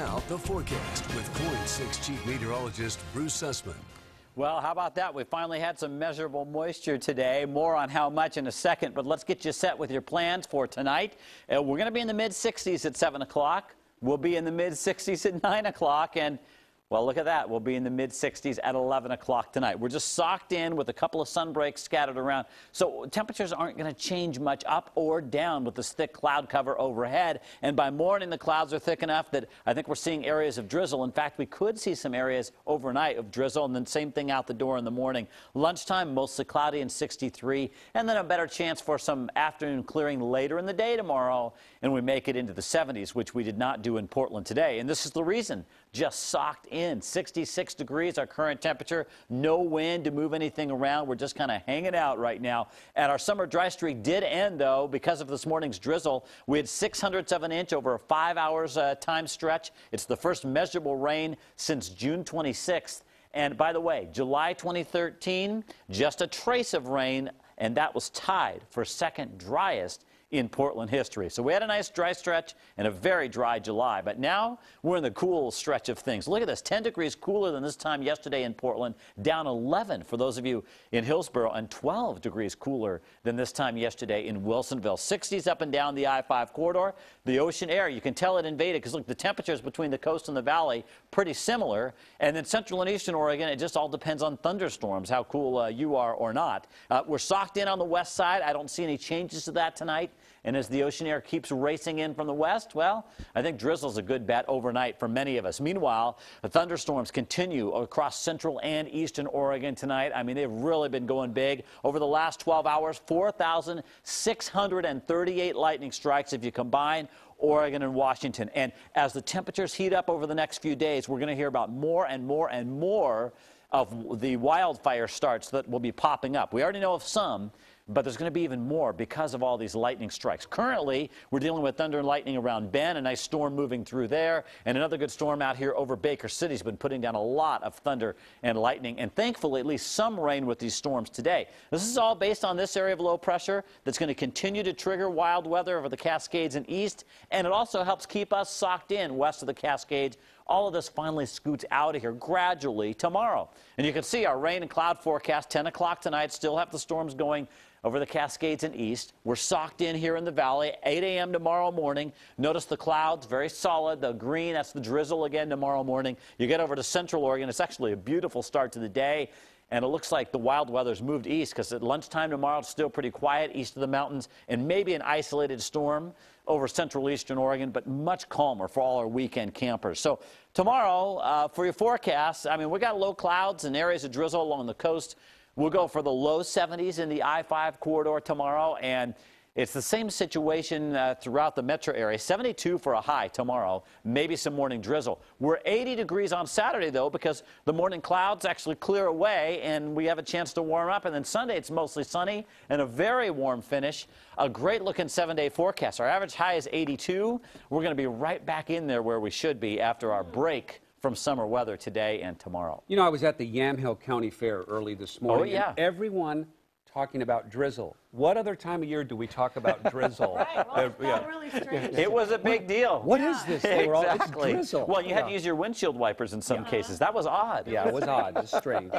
Now, the forecast with KOIN 6 Chief Meteorologist Bruce Sussman. Well, how about that? We finally had some measurable moisture today. More on how much in a second, but let's get you set with your plans for tonight. We're going to be in the mid-60s at 7 o'clock. We'll be in the mid-60s at 9 o'clock, and well, look at that. We'll be in the mid-60s at 11 o'clock tonight. We're just socked in with a couple of sun breaks scattered around. So temperatures aren't going to change much up or down with this thick cloud cover overhead. And by morning, the clouds are thick enough that I think we're seeing areas of drizzle. In fact, we could see some areas overnight of drizzle, and then same thing out the door in the morning. Lunchtime, mostly cloudy and 63. And then a better chance for some afternoon clearing later in the day tomorrow. And we make it into the 70s, which we did not do in Portland today. And this is the reason. Just socked in. 66 degrees, our current temperature. No wind to move anything around. We're just kind of hanging out right now. And our summer dry streak did end, though, because of this morning's drizzle. We had 0.06 of an inch over a 5 hours time stretch. It's the first measurable rain since June 26th. And by the way, July 2013, just a trace of rain, and that was tied for second driest in Portland history. So we had a nice dry stretch and a very dry July, but now we're in the cool stretch of things. Look at this, 10 degrees cooler than this time yesterday in Portland, down 11 for those of you in Hillsborough, and 12 degrees cooler than this time yesterday in Wilsonville. 60s up and down the I-5 corridor. The ocean air, you can tell it invaded because look, the temperatures between the coast and the valley pretty similar, and then central and eastern Oregon, it just all depends on thunderstorms, how cool you are or not. We're socked in on the west side. I don't see any changes to that tonight. And as the ocean air keeps racing in from the west, well, I think drizzle's a good bet overnight for many of us. Meanwhile, the thunderstorms continue across central and eastern Oregon tonight. I mean, they've really been going big. Over the last 12 hours, 4,638 lightning strikes if you combine Oregon and Washington. And as the temperatures heat up over the next few days, we're going to hear about more and more and more of the wildfire starts that will be popping up. We already know of some, but there's going to be even more because of all these lightning strikes. Currently, we're dealing with thunder and lightning around Bend, a nice storm moving through there, and another good storm out here over Baker City has been putting down a lot of thunder and lightning, and thankfully at least some rain with these storms today. This is all based on this area of low pressure that's going to continue to trigger wild weather over the Cascades and east, and it also helps keep us socked in west of the Cascades. All of this finally scoots out of here gradually tomorrow. And you can see our rain and cloud forecast, 10 o'clock tonight, still have the storms going over the Cascades and east. We're socked in here in the valley, 8 a.m. tomorrow morning. Notice the clouds, very solid. The green, that's the drizzle again tomorrow morning. You get over to central Oregon. It's actually a beautiful start to the day. And it looks like the wild weather's moved east because at lunchtime tomorrow it's still pretty quiet east of the mountains and maybe an isolated storm over central eastern Oregon, but much calmer for all our weekend campers. So tomorrow, for your forecast, I mean, we got low clouds and areas of drizzle along the coast. We'll go for the low 70s in the I-5 corridor tomorrow, and it's the same situation throughout the metro area. 72 for a high tomorrow, maybe some morning drizzle. We're 80 degrees on Saturday, though, because the morning clouds actually clear away, and we have a chance to warm up. And then Sunday, it's mostly sunny and a very warm finish. A great-looking 7-day forecast. Our average high is 82. We're going to be right back in there where we should be after our break from summer weather today and tomorrow. You know, I was at the Yamhill County Fair early this morning. Oh, yeah. And everyone talking about drizzle. What other time of year do we talk about drizzle? Right, well, it's not really strange. It was a big deal. What is this? They were all, it's drizzle. Well, you had to use your windshield wipers in some cases. That was odd. Yeah, it was odd. It's strange.